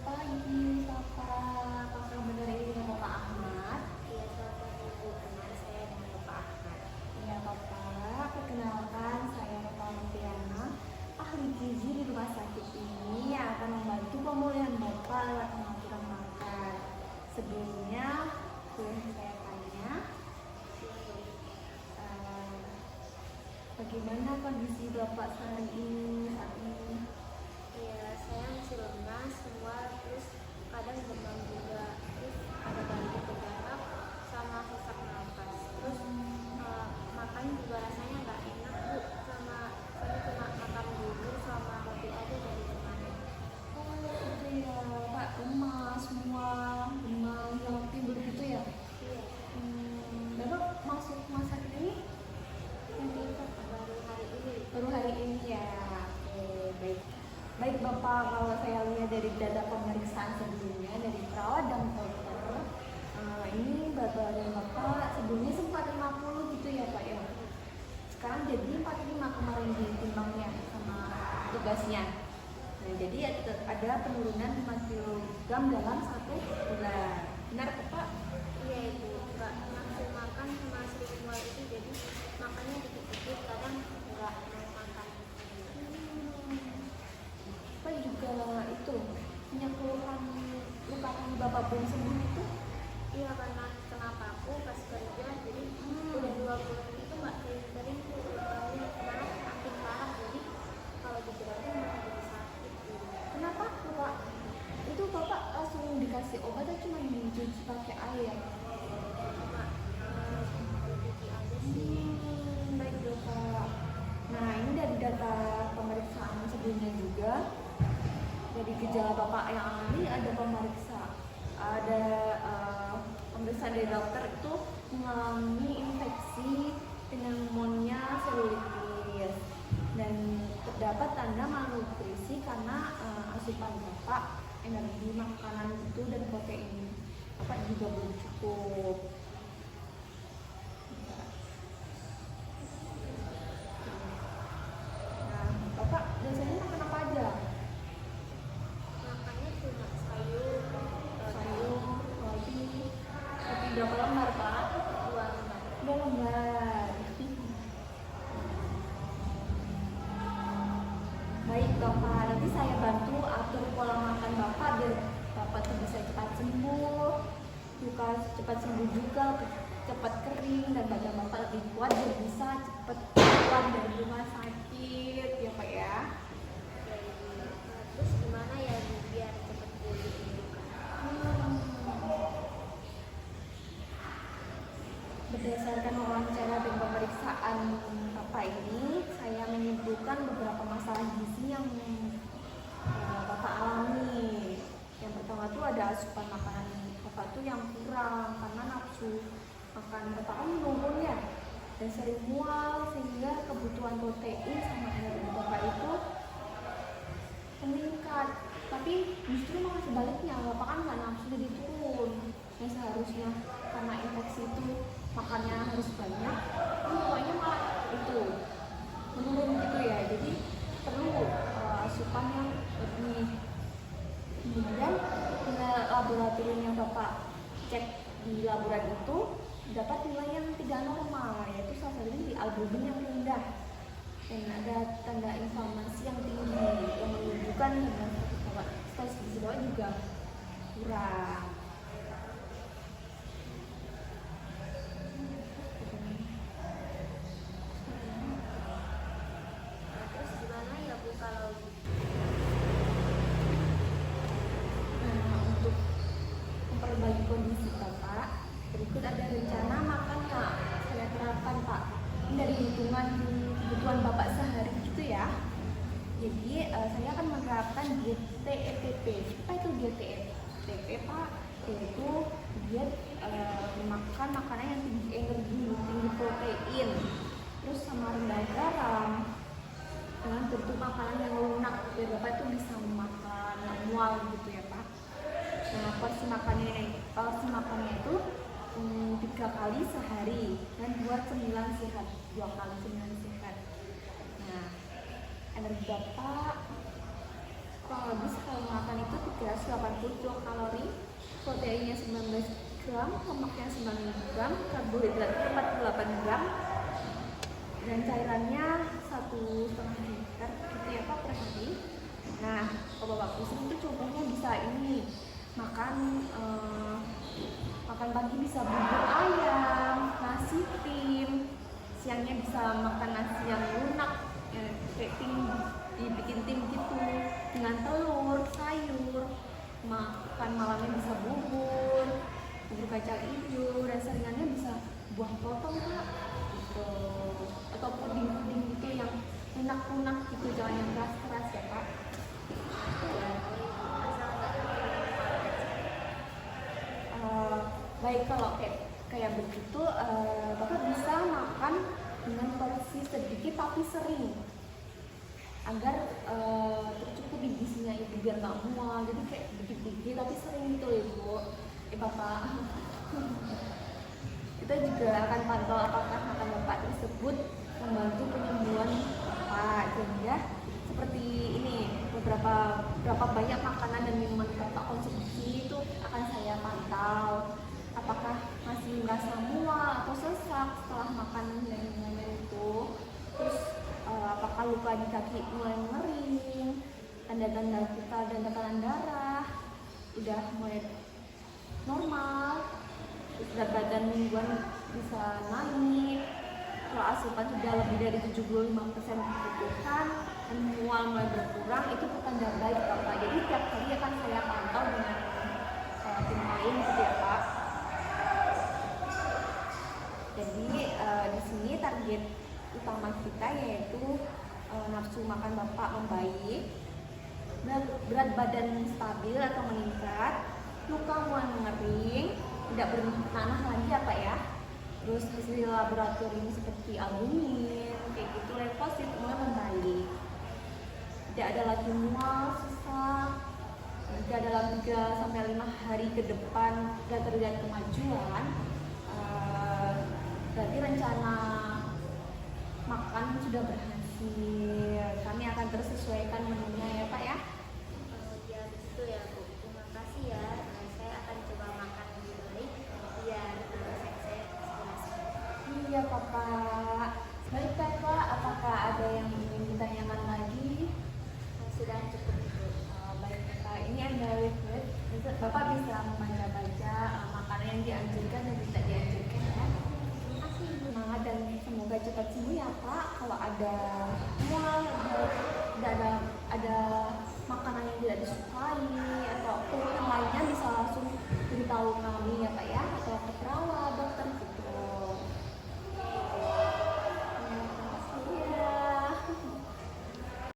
pagi, Bapak. Apa kabar ini, Bapak Ahmad? Iya, selamat pagi Bu. Kenal saya dengan Bapak Ahmad. Iya, Bapak. Perkenalkan, saya Bapak Noviana, ahli gizi di rumah sakit ini yang akan membantu pemulihan Bapak lewat pengaturan makan. Sebelumnya, boleh saya tanya, bagaimana kondisi Bapak saat ini? Iya, saya masih lemas semua, terus kadang demam juga, terus ada batuk berdarah sama sesak nafas. Terus makan juga rasanya nggak enak Bu, sama saya cuma makan bubur sama roti aja dari kemarin. Oh, itu ya, Pak. Lemas semua, demam, jalur timbul gitu ya? Iya, Bapak masuk rumah sakit ini nanti baru hari ini. baru hari ini ya. Oke, baik. Baik Bapak, kalau saya lihat dari data pemeriksaan sebelumnya dari perawat dan dokter, ini berat badan Bapak sebelumnya sempat 50 gitu ya Pak ya. Sekarang jadi 45 kemarin ditimbangnya sama tugasnya. Nah, jadi ada penurunan 5 kg dalam 1 bulan. Benar Bapak? Iya Ibu, nggak nafsu makan sama sering mual itu, jadi makannya dikit-dikit, kadang nggak mau makan. Bapak juga itu punya keluhan luka kaki Bapak belum sembuh itu? Iya, karena kenapa aku pas kerja jadi udah 2 bulan itu nggak sering-sering tuh lukanya, malah makin parah, jadi kalau digerakin malah jadi sakit gitu. Kenapa Bapak? Itu Bapak langsung dikasih obat atau cuma dicuci pakai air? Cuma cuci aja sih. Baik Bapak. Nah, ini dari data pemeriksaan sebelumnya juga. Dari gejala Bapak yang alami ada pemeriksaan dari dokter itu mengalami infeksi pneumonia selulitis dan terdapat tanda malnutrisi karena asupan Bapak energi makanan itu dan protein Bapak juga belum cukup. Nah, Bapak biasanya makan apa aja? Makannya cuma sayur, Sayur, roti berapa lembar Pak? 2 lembar. 2 lembar. Baik Bapak, nanti saya bantu atur pola makan Bapak biar Bapak tuh bisa cepat sembuh, luka cepat sembuh juga, cepat kering dan badan Bapak lebih kuat biar bisa cepat keluar dari rumah sakit ya Pak ya. Terus gimana ya Bu biar cepet pulih gitu kan? Berdasarkan wawancara dan pemeriksaan Bapak ini, saya menyimpulkan beberapa masalah gizi yang Bapak alami. Yang pertama tuh ada asupan makanan Bapak tuh yang kurang karena nafsu makan Bapak kan menurun ya dan sering mual sehingga kebutuhan protein sama energi Bapak itu meningkat. Tapi justru malah sebaliknya, Bapak kan nggak nafsu jadi turun. Yang seharusnya karena infeksi itu makannya harus banyak, ini pokoknya malah itu menurun gitu ya. Jadi perlu asupan yang lebih. Kemudian laboratorium yang Bapak cek di laboratorium itu dapat nilai yang tidak normal, yaitu salah satunya di albumin yang rendah dan ada tanda inflamasi yang tinggi yang menunjukkan bahwa stres gizi Bapak juga kurang. Terus gimana ya Bu kalau Nah, untuk memperbaiki kondisi Bapak, berikut ada rencana makan Kak. Saya terapkan Pak. Ini dari hitungan kebutuhan Bapak sehari gitu ya. Jadi saya akan menerapkan diet TETP. Apa itu diet TETP Pak? Yaitu diet makan makanan yang tinggi energi, tinggi protein, terus sama rendah garam, dengan bentuk makanan yang lunak biar Bapak itu bisa makan nggak mual gitu ya Pak. Nah, porsi makannya itu 3 kali sehari dan buat 9 sehat, 2 kali 9 sehat. Nah, energi Bapak kurang lebih sekali makan itu 300 180 kilokalori, proteinnya 19 gram, lemaknya 9 gram, karbohidratnya 48 gram, dan cairannya 1,5 liter gitu ya Pak per hari. Nah, kalau Bapak Pusing itu contohnya bisa ini makan pagi bisa bubur ayam, nasi tim, siangnya bisa makan nasi yang lunak, kayak tim dibikin tim gitu dengan telur, sayur, makan malamnya bisa bubur kacang hijau, dan seringannya bisa buah potong Pak gitu, atau puding gitu yang lunak gitu, jangan yang keras ya Pak. Baik, kalau kayak begitu Bapak bisa makan dengan porsi sedikit tapi sering agar tercukupi gizinya itu biar nggak mual, jadi kayak dikit-dikit tapi sering gitu ya Bu. Bapak kita juga akan pantau apakah makan Bapak tersebut membantu penyembuhan Bapak, sehingga seperti ini berapa banyak makanan dan minuman Bapak konsumsi itu akan saya pantau, apakah masih merasa mual atau sesak setelah makan dan minuman itu, terus apakah luka di kaki mulai mengering, tanda-tanda vital dan tekanan darah udah mulai normal, terus berat badan mingguan bisa naik, kalau asupan sudah lebih dari 75% kebutuhan dan mual mulai berkurang, itu petanda baik Bapak. Jadi tiap hari akan saya pantau dengan tim lain gitu ya Pak. Jadi di sini target utama kita yaitu nafsu makan Bapak membaik, berat badan stabil atau meningkat, luka mulai mengering, tidak bernanah lagi ya Pak ya. Terus hasil laboratorium seperti albumin, kayak gitu, leukosit mulai membaik. Tidak ada lagi mual, susah. Jika dalam 3-5 hari ke depan tidak terlihat kemajuan, berarti rencana makan sudah berhasil. Kami akan terus sesuaikan menunya ya Pak ya. Ya begitu ya Bu. Terima kasih ya. Saya akan coba makan lebih baik biar saya jelas. Iya Bapak. Baik Bapak, apakah ada yang ingin ditanyakan lagi? Sudah cukup Bu. Baik Bapak, ini ada leaflet. Bapak bisa membaca-baca makanan yang dianjurkan dan tidak dianjurkan ya. Terima kasih Bu. Semangat dan semoga cepat sembuh ya Pak. Kalau ada mual, ada makanan yang tidak disukai